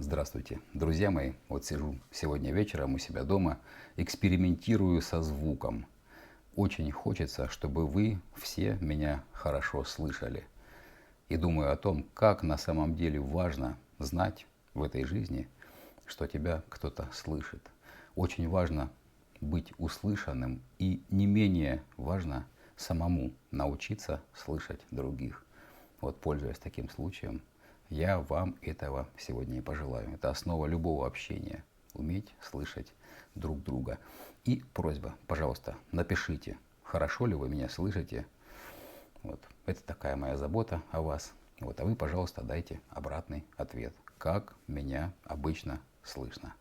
Здравствуйте, друзья мои. Вот сижу сегодня вечером у себя дома, экспериментирую со звуком. Очень хочется, чтобы вы все меня хорошо слышали. И думаю о том, как на самом деле важно знать в этой жизни, что тебя кто-то слышит. Очень важно быть услышанным и не менее важно самому научиться слышать других. Вот, пользуясь таким случаем, я вам этого сегодня и пожелаю. Это основа любого общения. Уметь слышать друг друга. И просьба, пожалуйста, напишите, хорошо ли вы меня слышите. Вот. Это такая моя забота о вас. Вот. А вы, пожалуйста, дайте обратный ответ. Как меня обычно слышно.